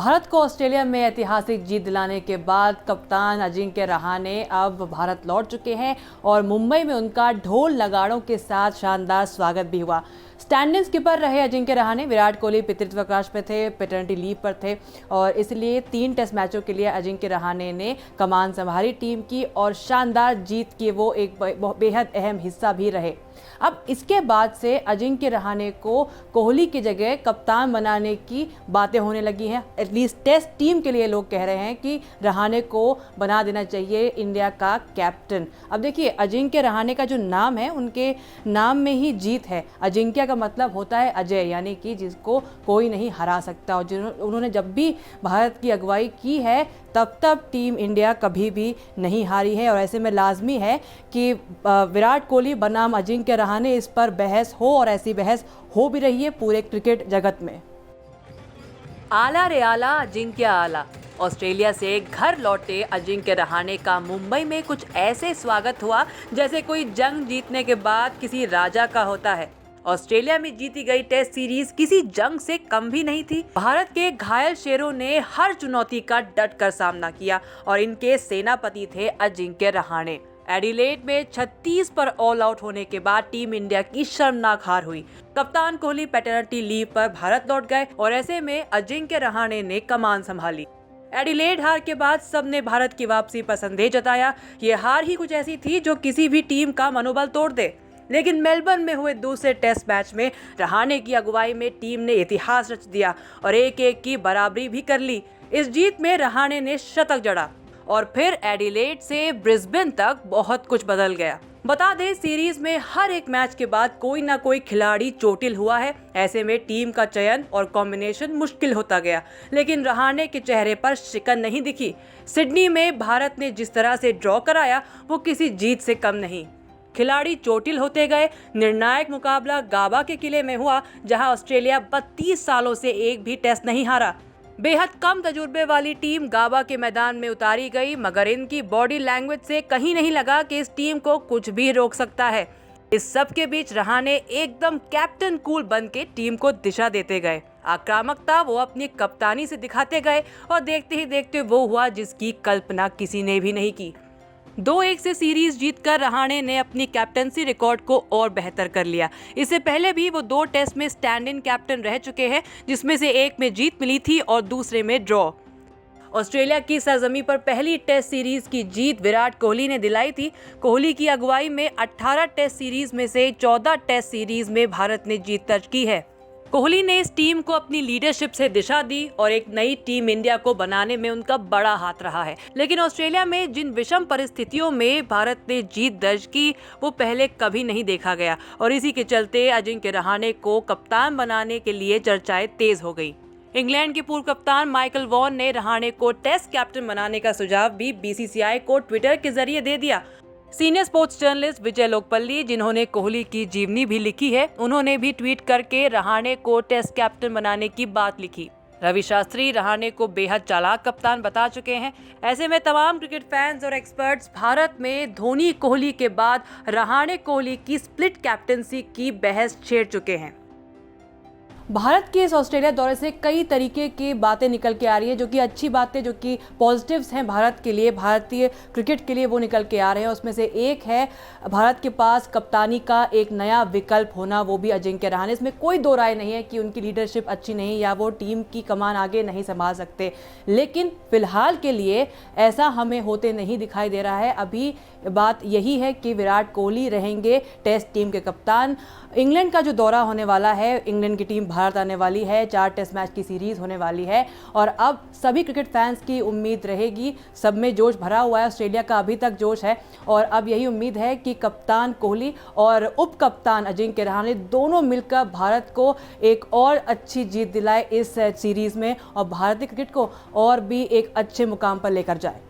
भारत को ऑस्ट्रेलिया में ऐतिहासिक जीत दिलाने के बाद कप्तान अजिंक्य रहाणे अब भारत लौट चुके हैं और मुंबई में उनका ढोल नगाड़ों के साथ शानदार स्वागत भी हुआ। स्टैंड इन स्किपर रहे अजिंक्य रहाणे। विराट कोहली पितृत्व अवकाश पे थे, पैटर्निटी लीव पर थे और इसलिए 3 टेस्ट मैचों के लिए अजिंक्य रहाणे ने कमान संभाली टीम की और शानदार जीत की वो एक बेहद अहम हिस्सा भी रहे। अब इसके बाद से अजिंक्य रहाणे को कोहली की जगह कप्तान बनाने की बातें होने लगी हैं। एटलीस्ट टेस्ट टीम के लिए लोग कह रहे हैं कि रहाणे को बना देना चाहिए इंडिया का कैप्टन। अब देखिए, अजिंक्य रहाणे का जो नाम है, उनके नाम में ही जीत है। अजिंक्य का मतलब होता है अजय, यानी कि जिसको कोई नहीं हरा सकता। और उन्होंने जब भी भारत की अगुवाई की है तब टीम इंडिया कभी भी नहीं हारी है। और ऐसे में लाजमी है कि विराट कोहली बनाम अजिंक्य रहाणे इस पर बहस हो, और ऐसी बहस हो भी रही है पूरे क्रिकेट जगत में। आला रे आला, अजिंक्य आला। ऑस्ट्रेलिया से घर लौटे अजिंक्य रहाणे का मुंबई में कुछ ऐसे स्वागत हुआ जैसे कोई जंग जीतने के बाद किसी राजा का होता है। ऑस्ट्रेलिया में जीती गई टेस्ट सीरीज किसी जंग से कम भी नहीं थी। भारत के घायल शेरों ने हर चुनौती का डट कर सामना किया और इनके सेनापति थे अजिंक्य रहाणे। एडिलेड में 36 पर ऑल आउट होने के बाद टीम इंडिया की शर्मनाक हार हुई। कप्तान कोहली पैटर्निटी लीव पर भारत लौट गए और ऐसे में अजिंक्य रहाणे ने कमान संभाली। एडिलेड हार के बाद सबने भारत की वापसी पर संदेह जताया। ये हार ही कुछ ऐसी थी जो किसी भी टीम का मनोबल तोड़ दे। लेकिन मेलबर्न में हुए दूसरे टेस्ट मैच में रहाणे की अगुवाई में टीम ने इतिहास रच दिया और 1-1 की बराबरी भी कर ली। इस जीत में रहाणे ने शतक जड़ा और फिर एडिलेड से ब्रिस्बेन तक बहुत कुछ बदल गया। बता दें, सीरीज में हर एक मैच के बाद कोई ना कोई खिलाड़ी चोटिल हुआ है। ऐसे में टीम का चयन और कॉम्बिनेशन मुश्किल होता गया, लेकिन रहाणे के चेहरे पर शिकन नहीं दिखी। सिडनी में भारत ने जिस तरह से ड्रॉ कराया वो किसी जीत से कम नहीं। खिलाड़ी चोटिल होते गए। निर्णायक मुकाबला गाबा के किले में हुआ, जहां ऑस्ट्रेलिया 32 सालों से एक भी टेस्ट नहीं हारा। बेहद कम तजुर्बे वाली टीम गाबा के मैदान में उतारी गई, मगर इनकी बॉडी लैंग्वेज से कहीं नहीं लगा कि इस टीम को कुछ भी रोक सकता है। इस सब के बीच रहाणे एकदम कैप्टन कूल बन के टीम को दिशा देते गए। आक्रामकता वो अपनी कप्तानी से दिखाते गए और देखते ही देखते वो हुआ जिसकी कल्पना किसी ने भी नहीं की। 2-1 से सीरीज जीतकर रहाणे ने अपनी कैप्टनसी रिकॉर्ड को और बेहतर कर लिया। इससे पहले भी वो 2 टेस्ट में स्टैंड इन कैप्टन रह चुके हैं, जिसमें से एक में जीत मिली थी और दूसरे में ड्रॉ। ऑस्ट्रेलिया की सरजमी पर पहली टेस्ट सीरीज की जीत विराट कोहली ने दिलाई थी। कोहली की अगुवाई में 18 टेस्ट सीरीज में से 14 टेस्ट सीरीज में भारत ने जीत दर्ज की है। कोहली ने इस टीम को अपनी लीडरशिप से दिशा दी और एक नई टीम इंडिया को बनाने में उनका बड़ा हाथ रहा है। लेकिन ऑस्ट्रेलिया में जिन विषम परिस्थितियों में भारत ने जीत दर्ज की वो पहले कभी नहीं देखा गया और इसी के चलते अजिंक्य रहाणे को कप्तान बनाने के लिए चर्चाएं तेज हो गई। इंग्लैंड के पूर्व कप्तान माइकल वॉन ने रहाणे को टेस्ट कैप्टन बनाने का सुझाव भी बीसीसीआई को ट्विटर के जरिए दे दिया। सीनियर स्पोर्ट्स जर्नलिस्ट विजय लोकपल्ली, जिन्होंने कोहली की जीवनी भी लिखी है, उन्होंने भी ट्वीट करके रहाणे को टेस्ट कैप्टन बनाने की बात लिखी। रवि शास्त्री रहाणे को बेहद चालाक कप्तान बता चुके हैं। ऐसे में तमाम क्रिकेट फैंस और एक्सपर्ट्स भारत में धोनी कोहली के बाद रहाणे कोहली की स्प्लिट कैप्टनसी की बहस छेड़ चुके हैं। भारत के इस ऑस्ट्रेलिया दौरे से कई तरीके की बातें निकल के आ रही है, जो कि अच्छी बातें, जो कि पॉजिटिव्स हैं भारत के लिए, भारतीय क्रिकेट के लिए, वो निकल के आ रहे हैं। उसमें से एक है भारत के पास कप्तानी का एक नया विकल्प होना, वो भी अजिंक्य रहाणे। इसमें कोई दो राय नहीं है कि उनकी लीडरशिप अच्छी नहीं या वो टीम की कमान आगे नहीं संभाल सकते, लेकिन फिलहाल के लिए ऐसा हमें होते नहीं दिखाई दे रहा है। अभी बात यही है कि विराट कोहली रहेंगे टेस्ट टीम के कप्तान। इंग्लैंड का जो दौरा होने वाला है, इंग्लैंड की टीम भारत आने वाली है, 4 टेस्ट मैच की सीरीज होने वाली है और अब सभी क्रिकेट फैंस की उम्मीद रहेगी, सब में जोश भरा हुआ है, ऑस्ट्रेलिया का अभी तक जोश है और अब यही उम्मीद है कि कप्तान कोहली और उप कप्तान अजिंक्य रहाणे दोनों मिलकर भारत को एक और अच्छी जीत दिलाए इस सीरीज में और भारतीय क्रिकेट को और भी एक अच्छे मुकाम पर लेकर जाए।